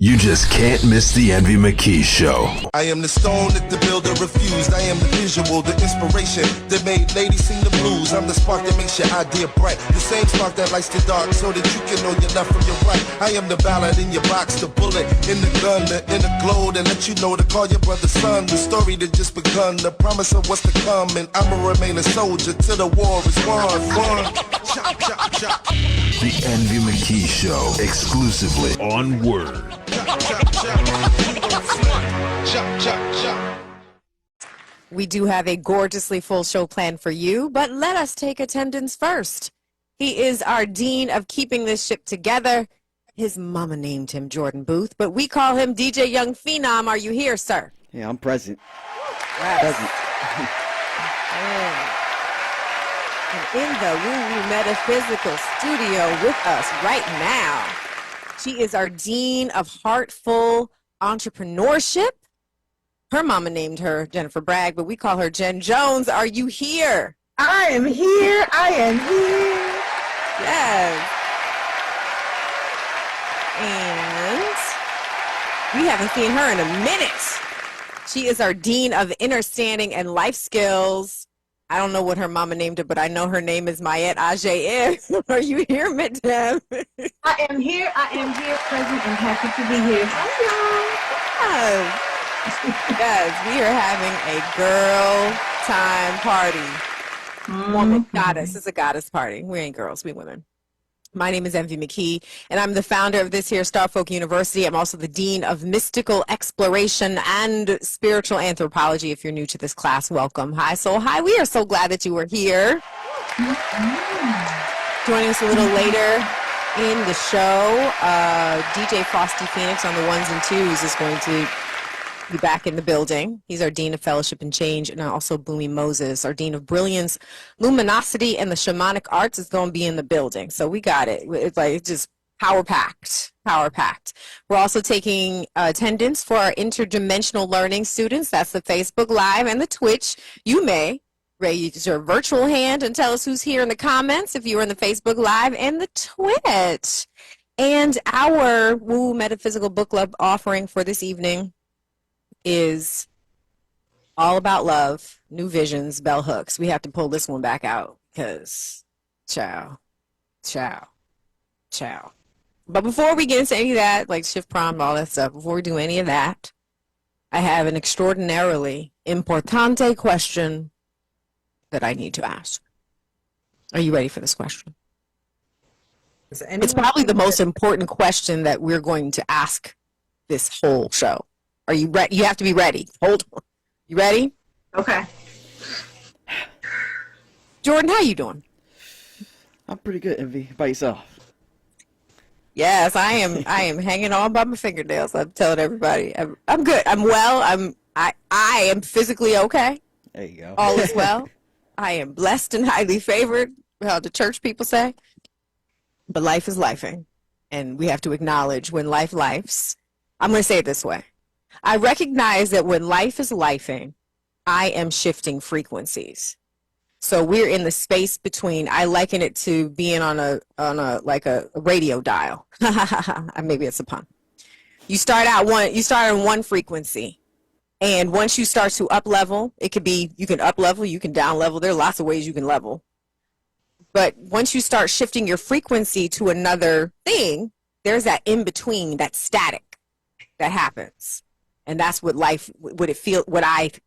You just can't miss the Envy McKee Show. I am the stone that the builder refused. I am the visual, the inspiration that made ladies sing the blues. I'm the spark that makes your idea bright. The same spark that lights the dark so that you can know your left from your right. I am the ballad in your box, the bullet in the gun, the inner glow that let you know to call your brother son. The story that just begun, the promise of what's to come. And I'ma remain a soldier till the war is won. Chop, chop, chop. The Envy McKee Show, exclusively on Word. We do have a gorgeously full show planned for you, but let us take attendance first. He is our dean of keeping this ship together. His mama named him Jordan Booth, but we call him DJ Young Phenom. Are you here, sir? Yeah, I'm present. Yes. Present. And in the Woo Metaphysical studio with us right now, she is our Dean of Heartful Entrepreneurship. Her mama named her Jennifer Bragg, but we call her Jen Jones. Are you here? I am here. I am here. Yes. And we haven't seen her in a minute. She is our Dean of Understanding and Life Skills. I don't know what her mama named her, but I know her name is Mayette Ajay. Are you here, Madame? I am here, present, and happy to be here. Yes. Yes, we are having a girl time party. Woman goddess. It's a goddess party. We ain't girls, we women. My name is Envy McKee, and I'm the founder of this here Starfolk University. I'm also the Dean of Mystical Exploration and Spiritual Anthropology. If you're new to this class, welcome. Hi, Soul. Hi, we are so glad that you were here. Joining us a little later in the show, DJ Frosty Phoenix on the ones and twos is going to be back in the building. He's our Dean of Fellowship and Change, and also Boomy Moses, our Dean of Brilliance, Luminosity, and the Shamanic Arts is going to be in the building. So we got it. It's like just power packed. We're also taking attendance for our interdimensional learning students. That's the Facebook Live and the Twitch. You may raise your virtual hand and tell us who's here in the comments if you are in the Facebook Live and the Twitch. And our Woo Metaphysical Book Club offering for this evening is all about love, new visions, bell hooks. We have to pull this one back out because ciao. But before we get into any of that, like shift prom and all that stuff, before we do any of that, I have an extraordinarily importante question that I need to ask. Are you ready for this question? It's probably the most important question that we're going to ask this whole show. Are you ready? You have to be ready. Hold on. You ready? Okay. Jordan, how you doing? I'm pretty good, Envy. By yourself? Yes, I am. I am hanging on by my fingernails. I'm telling everybody, I'm good. I'm well. I am physically okay. There you go. All is well. I am blessed and highly favored, how the church people say. But life is lifing, and we have to acknowledge when life lifes. I'm going to say it this way. I recognize that when life is lifing, I am shifting frequencies. So we're in the space between, I liken it to being on a radio dial. Maybe it's a pun. You start on one frequency. And once you start to up level, it could be, you can up level, you can down level. There are lots of ways you can level. But once you start shifting your frequency to another thing, there's that in between, that static that happens. And that's what I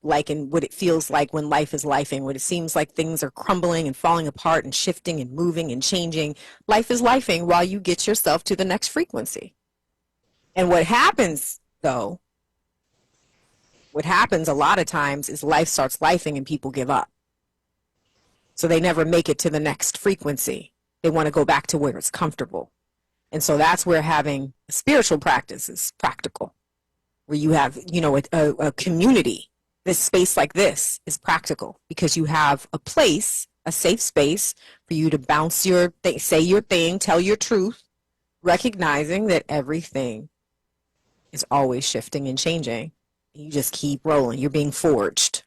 like and what it feels like when life is lifing, when it seems like things are crumbling and falling apart and shifting and moving and changing. Life is lifing while you get yourself to the next frequency. And what happens, though, a lot of times is life starts lifing and people give up. So they never make it to the next frequency. They want to go back to where it's comfortable. And so that's where having a spiritual practice is practical. Where you have, a community, this space like this is practical because you have a place, a safe space for you to bounce say your thing, tell your truth, recognizing that everything is always shifting and changing. You just keep rolling. You're being forged.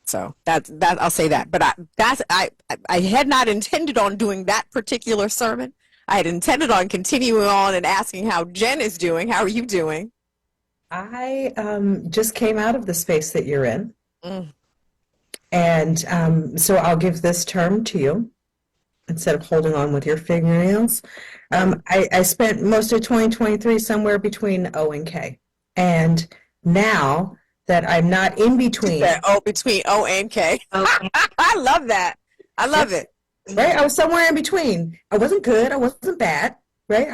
So that I'll say that. But I had not intended on doing that particular sermon. I had intended on continuing on and asking how Jen is doing. How are you doing? I just came out of the space that you're in. Mm. And so I'll give this term to you instead of holding on with your fingernails. I spent most of 2023 somewhere between O and K. And now that I'm not in between. Between O and K. I love that. I love it. Right? I was somewhere in between. I wasn't good. I wasn't bad. Right?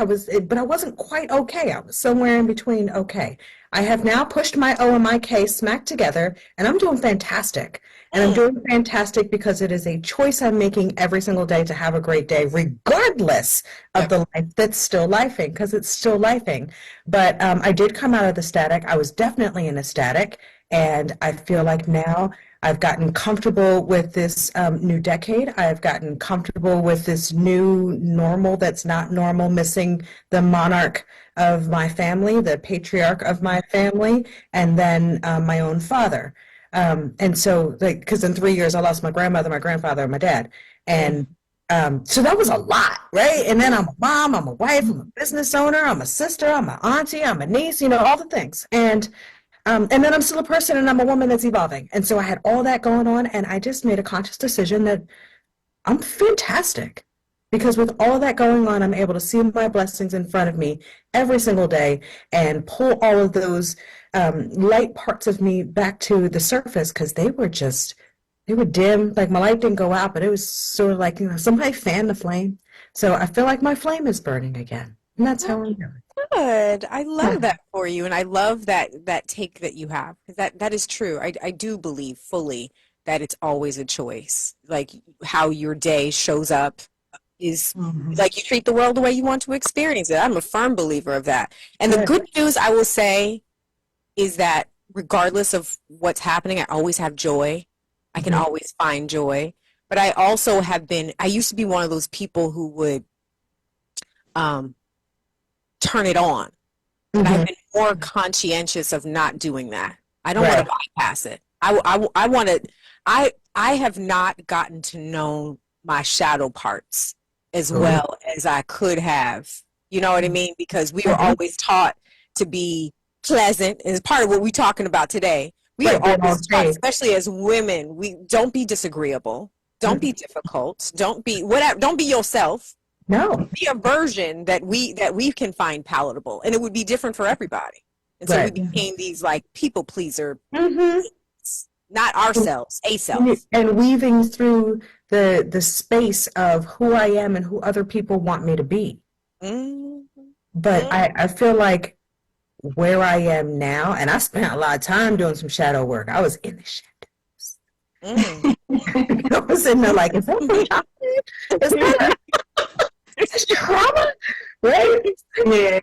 But I wasn't quite okay. I was somewhere in between okay. I have now pushed my O and my K smack together, and I'm doing fantastic. And I'm doing fantastic because it is a choice I'm making every single day to have a great day, regardless of the life that's still lifing, because it's still lifing. But I did come out of the static. I was definitely in a static, and I feel like now I've gotten comfortable with this new decade. I've gotten comfortable with this new normal that's not normal, missing the monarch of my family, the patriarch of my family, and then my own father. And so, like, because in 3 years I lost my grandmother, my grandfather, and my dad. And so that was a lot, right? And then I'm a mom, I'm a wife, I'm a business owner, I'm a sister, I'm an auntie, I'm a niece, all the things. And then I'm still a person and I'm a woman that's evolving. And so I had all that going on, and I just made a conscious decision that I'm fantastic. Because with all of that going on, I'm able to see my blessings in front of me every single day and pull all of those light parts of me back to the surface, because they were dim. Like, my light didn't go out, but it was sort of like, somebody fanned the flame. So I feel like my flame is burning again. And that's how I'm doing. Good. I love that for you. And I love that take that you have, because that is true. I do believe fully that it's always a choice. Like, how your day shows up is like, you treat the world the way you want to experience it. I'm a firm believer of that. And the good news, I will say, is that regardless of what's happening, I always have joy. I can always find joy. But I also I used to be one of those people who would turn it on. But I've been more conscientious of not doing that. I don't want to bypass it. I have not gotten to know my shadow parts as well as I could have. You know what I mean? Because we are always taught to be pleasant, and it's part of what we're talking about today. We are always taught, especially as women, we don't be disagreeable, don't be difficult, don't be yourself. No. Be a version that we can find palatable, and it would be different for everybody. And so we became these, like, people pleaser, not ourselves, a self. And weaving through the space of who I am and who other people want me to be. But I feel like where I am now, and I spent a lot of time doing some shadow work. I was in the shadows. I was in there like, is that trauma? Right? Yeah.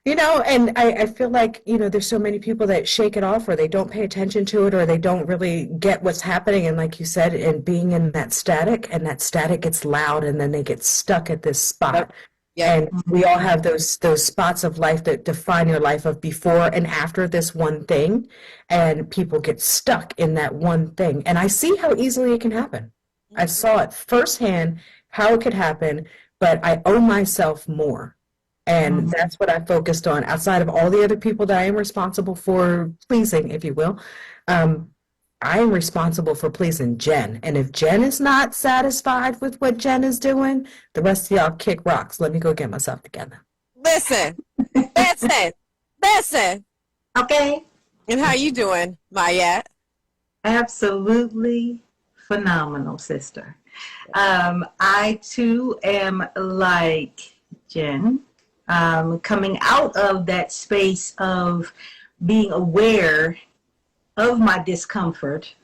And I feel like, there's so many people that shake it off, or they don't pay attention to it, or they don't really get what's happening. And like you said, and being in that static, and that static gets loud, and then they get stuck at this spot. And we all have those spots of life that define your life of before and after this one thing. And people get stuck in that one thing. And I see how easily it can happen. I saw it firsthand, how it could happen, but I owe myself more. And that's what I focused on, outside of all the other people that I am responsible for pleasing, if you will. I am responsible for pleasing Jen. And if Jen is not satisfied with what Jen is doing, the rest of y'all kick rocks. Let me go get myself together. Listen. Okay. And how you doing, Mayette? Absolutely phenomenal, sister. I too am like Jen, coming out of that space of being aware of my discomfort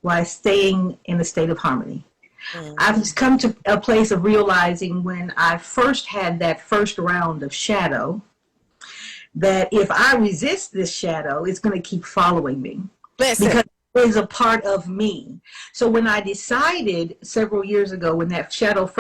while staying in a state of harmony. I've just come to a place of realizing, when I first had that first round of shadow, that if I resist this shadow, it's going to keep following me. Listen. Because it is a part of me. So when I decided several years ago, when that shadow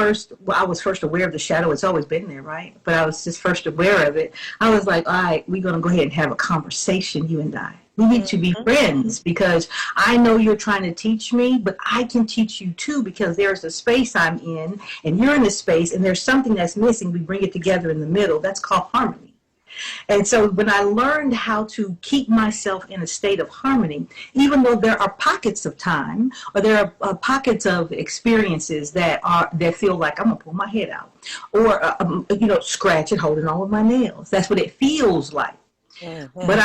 I was first aware of the shadow. It's always been there, right? But I was just first aware of it. I was like, all right, we're going to go ahead and have a conversation, you and I. We need to be friends because I know you're trying to teach me, but I can teach you too because there's a space I'm in and you're in a space and there's something that's missing. We bring it together in the middle. That's called harmony. And so when I learned how to keep myself in a state of harmony, even though there are pockets of time or there are pockets of experiences that feel like I'm gonna pull my head out or scratch and holding all of my nails. That's what it feels like. But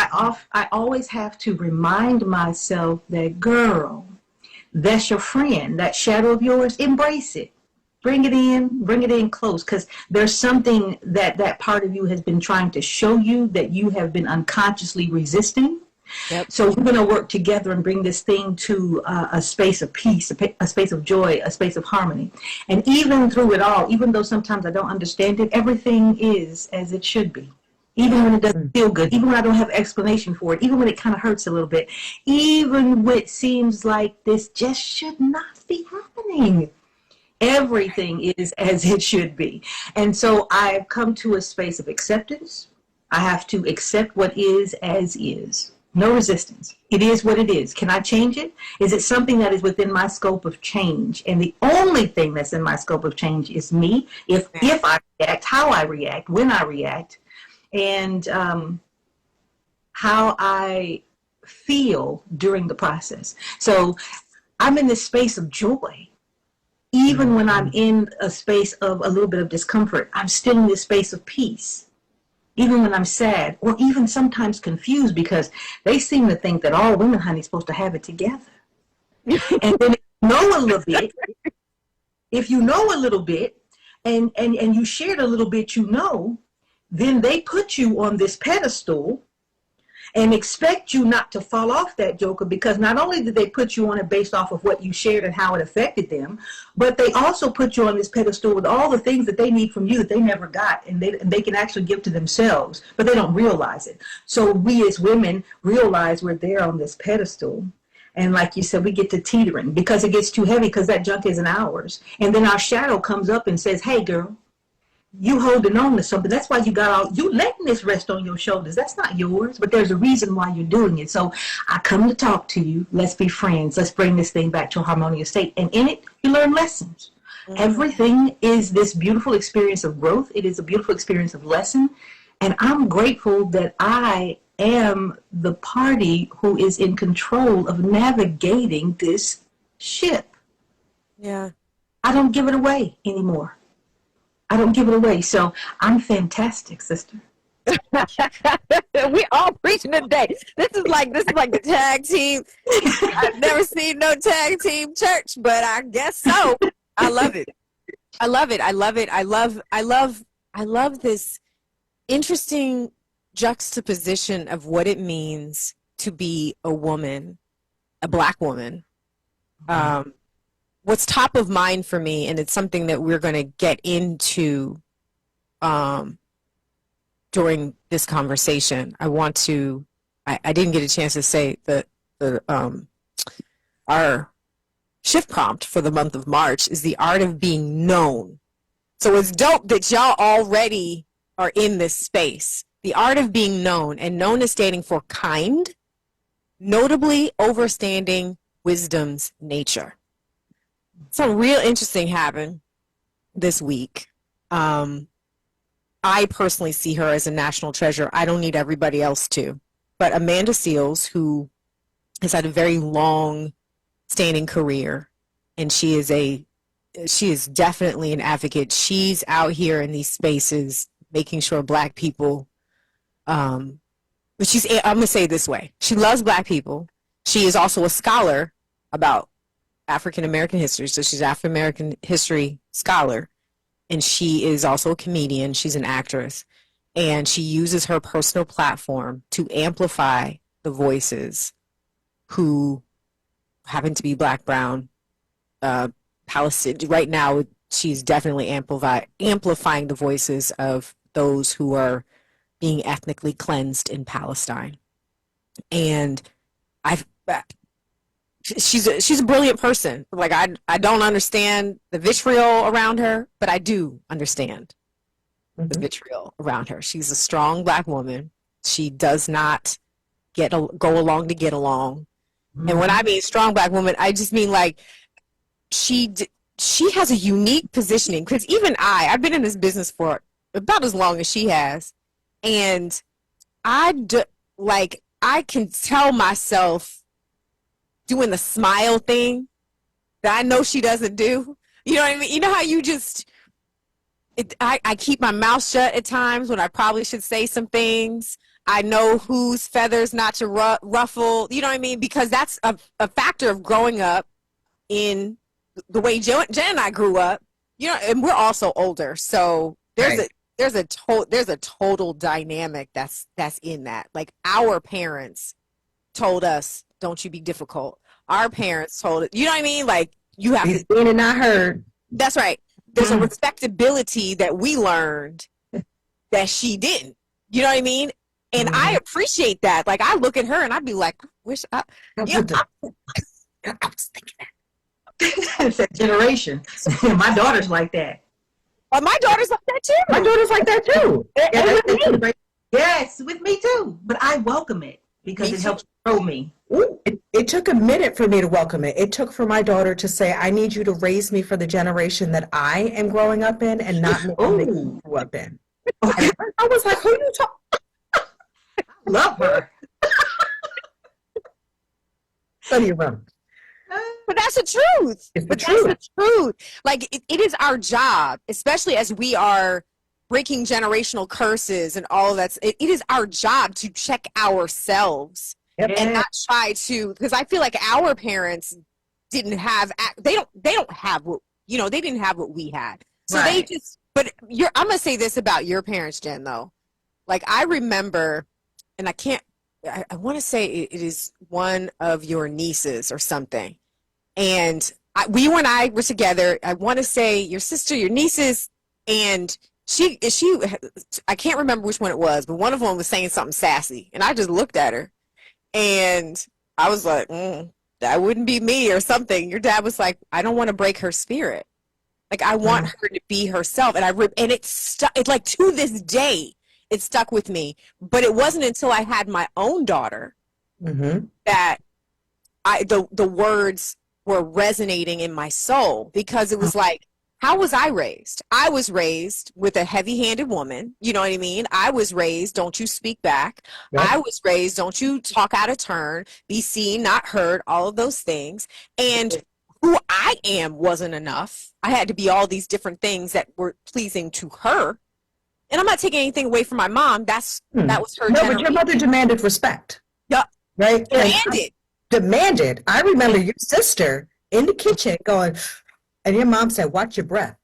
I always have to remind myself that, girl, that's your friend, that shadow of yours, embrace it. Bring it in close, because there's something that part of you has been trying to show you that you have been unconsciously resisting. Yep. So we're going to work together and bring this thing to a space of peace, a space of joy, a space of harmony. And even through it all, even though sometimes I don't understand it, everything is as it should be. Even when it doesn't feel good, even when I don't have explanation for it, even when it kind of hurts a little bit, even when it seems like this just should not be happening. Everything is as it should be. And so I've come to a space of acceptance. I have to accept what is as is. No resistance. It is what it is. Can I change it? Is it something that is within my scope of change? And the only thing that's in my scope of change is me. If I react, how I react, when I react, and how I feel during the process. So I'm in this space of joy. Even when I'm in a space of a little bit of discomfort, I'm still in this space of peace. Even when I'm sad or even sometimes confused because they seem to think that all women, honey, are supposed to have it together. And then if you know a little bit and you shared a little bit, then they put you on this pedestal and expect you not to fall off that joker, because not only did they put you on it based off of what you shared and how it affected them, but they also put you on this pedestal with all the things that they need from you that they never got and they can actually give to themselves, but they don't realize it. So we as women realize we're there on this pedestal. And like you said, we get to teetering because it gets too heavy because that junk isn't ours. And then our shadow comes up and says, hey, girl, you holding on to something. That's why you letting this rest on your shoulders. That's not yours, but there's a reason why you're doing it. So I come to talk to you. Let's be friends. Let's bring this thing back to a harmonious state. And in it, you learn lessons. Everything is this beautiful experience of growth. It is a beautiful experience of lesson. And I'm grateful that I am the party who is in control of navigating this ship. Yeah. I don't give it away anymore. I don't give it away. So I'm fantastic, sister. We all preaching today. This is like the tag team. I've never seen no tag team church, but I guess so. I love it. I love it. I love it. I love this interesting juxtaposition of what it means to be a woman, a Black woman. What's top of mind for me, and it's something that we're going to get into during this conversation. I didn't get a chance to say our shift prompt for the month of March is the art of being known. So it's dope that y'all already are in this space. The art of being known, and known is standing for kind, notably overstanding wisdom's nature. Something real interesting happened this week. I personally see her as a national treasure. I don't need everybody else to. But Amanda Seales, who has had a very long standing career, and she is definitely an advocate. She's out here in these spaces making sure Black people, I'm going to say it this way. She loves Black people. She is also a scholar about African American history, so she's an African American history scholar, and she is also a comedian. She's an actress, and she uses her personal platform to amplify the voices who happen to be Black, brown, Palestinian. Right now, she's definitely amplifying the voices of those who are being ethnically cleansed in Palestine, and she's a brilliant person. Like I don't understand the vitriol around her, but I do understand the vitriol around her. She's a strong Black woman. She does not go along to get along. And when I mean strong Black woman, I just mean like she has a unique positioning, because even I've been in this business for about as long as she has, and I can tell myself doing the smile thing that I know she doesn't do. You know what I mean? You know how you just, I keep my mouth shut at times when I probably should say some things. I know whose feathers not to ruffle, you know what I mean? Because that's a factor of growing up in the way Jen and I grew up, you know, and we're also older. So there's a total dynamic that's in that. Like, our parents told us, don't you be difficult. Our parents told it, you know what I mean? Like, you have to seen and not heard. That's right. There's a respectability that we learned that she didn't. You know what I mean? And I appreciate that. Like, I look at her and I'd be like, I was thinking that. It's that generation. My daughter's like that. Well, my daughter's like that too. My daughter's like that too. Yes, with me too. But I welcome it because it helps grow me. It took a minute for me to welcome it. It took for my daughter to say, I need you to raise me for the generation that I am growing up in and not the one that you grew up in. And I was like, who you talking? Love her. Go to your room. But that's the truth. That's the truth. Like, it is our job, especially as we are breaking generational curses and all of that. It is our job to check ourselves and not try to, because I feel like our parents didn't have, they don't have what, you know, they didn't have what we had. So they just, but I'm going to say this about your parents, Jen, though. Like, I remember, and I want to say it is one of your nieces or something. And you and I were together. I want to say your sister, your nieces, and she, I can't remember which one it was, but one of them was saying something sassy. And I just looked at her and I was like, that wouldn't be me or something. Your dad was like, I don't want to break her spirit. Like, I want her to be herself. And and it stuck, it like to this day, it stuck with me. But it wasn't until I had my own daughter that the words were resonating in my soul, because it was like, how was I raised? I was raised with a heavy-handed woman. You know what I mean? I was raised, don't you speak back. Yep. I was raised, don't you talk out of turn, be seen, not heard, all of those things. And who I am wasn't enough. I had to be all these different things that were pleasing to her. And I'm not taking anything away from my mom. That was her generation. But your mother demanded respect. Yeah. Right? Demanded. I remember your sister in the kitchen going, and your mom said, watch your breath.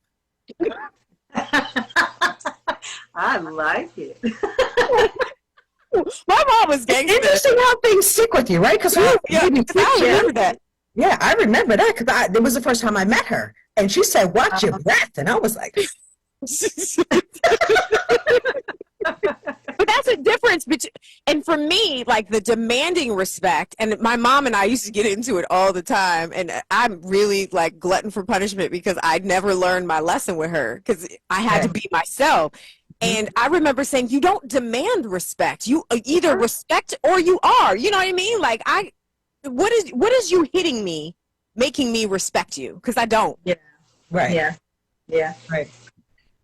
I like it. My mom was gangster. Interesting how things stick with you, right? Because I remember that. Yeah, I remember that, because it was the first time I met her. And she said, watch your breath. And I was like... But that's a difference between, and for me, like, the demanding respect, and my mom and I used to get into it all the time, and I'm really like glutton for punishment because I'd never learned my lesson with her because I had to be myself. And I remember saying, you don't demand respect, you either respect or you are, you know what I mean? Like, what is you hitting me making me respect you? Because I don't. Right.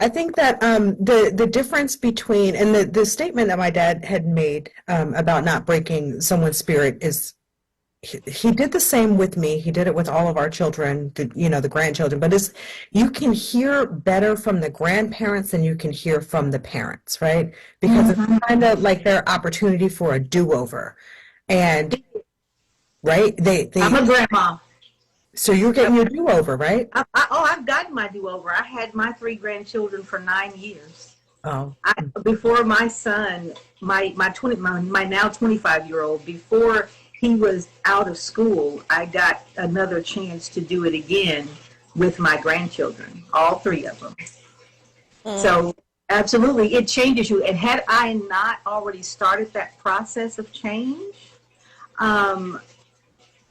I think that the difference between, and the statement that my dad had made about not breaking someone's spirit is, he did the same with me. He did it with all of our children, the grandchildren. But you can hear better from the grandparents than you can hear from the parents, right? Because it's kind of like their opportunity for a do-over. And, right? I'm a grandma. So you're getting your do-over, right? I've gotten my do-over. I had my 3 grandchildren for 9 years. Oh. Before my son, my now 25-year-old, before he was out of school, I got another chance to do it again with my grandchildren, all 3 of them. So absolutely, it changes you. And had I not already started that process of change,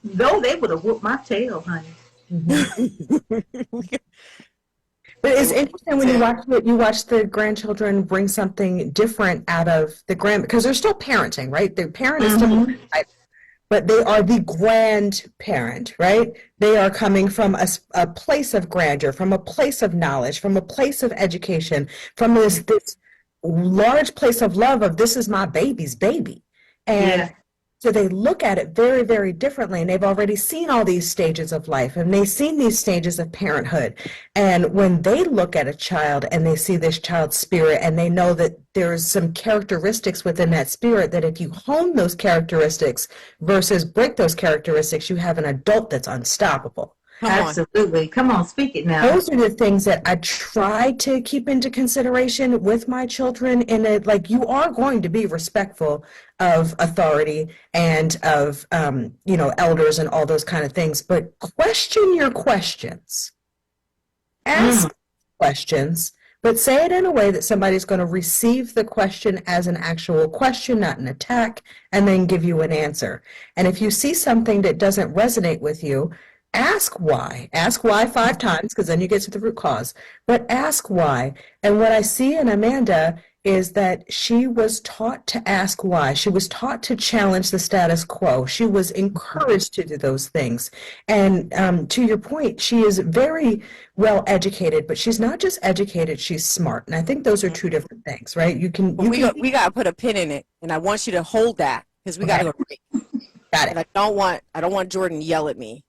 though they would have whooped my tail, honey. But it's interesting when you watch the grandchildren bring something different out of the because they're still parenting, right? The parent is still, but they are the grandparent, right? They are coming from a place of grandeur, from a place of knowledge, from a place of education, from this large place of love of this is my baby's baby. And so they look at it very, very differently, and they've already seen all these stages of life, and they've seen these stages of parenthood. And when they look at a child and they see this child's spirit, and they know that there's some characteristics within that spirit, that if you hone those characteristics versus break those characteristics, you have an adult that's unstoppable. Absolutely. Come on, speak it now. Those are the things that I try to keep into consideration with my children, in that, like, you are going to be respectful of authority and of, elders and all those kind of things, but question your questions. Ask questions, but say it in a way that somebody's going to receive the question as an actual question, not an attack, and then give you an answer. And if you see something that doesn't resonate with you, ask why. Ask why 5 times, because then you get to the root cause. But ask why. And what I see in Amanda is that she was taught to ask why. She was taught to challenge the status quo. She was encouraged to do those things. And to your point, she is very well educated, but she's not just educated, she's smart. And I think those are 2 different things, right? We got to put a pin in it, and I want you to hold that, because we got to go break. Got it. And I don't want Jordan to yell at me.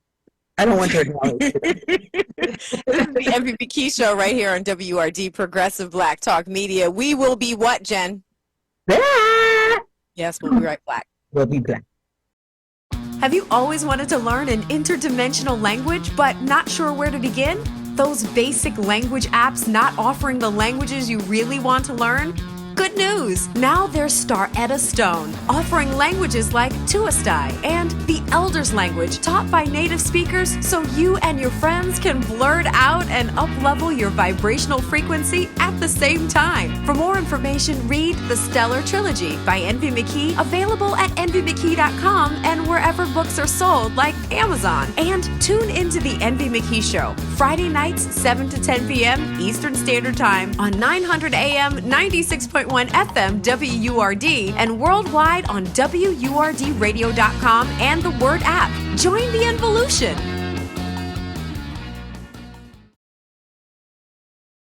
I don't want her to know. The Envy McKee Show right here on WRD, Progressive Black Talk Media. We will be what, Jen? Black. Yes, we'll be right back. We'll be black. Have you always wanted to learn an interdimensional language but not sure where to begin? Those basic language apps not offering the languages you really want to learn? Good news! Now there's Staretta Stone, offering languages like Tuastai and the Elders language taught by native speakers, so you and your friends can blurt out and up-level your vibrational frequency at the same time. For more information, read The Stellar Trilogy by Envy McKee, available at envymckee.com and wherever books are sold, like Amazon. And tune into the Envy McKee Show, Friday nights, 7 to 10 p.m. Eastern Standard Time on 900 AM, 96.1 FM WURD, and worldwide on WURDradio.com and the Word app. Join the involution.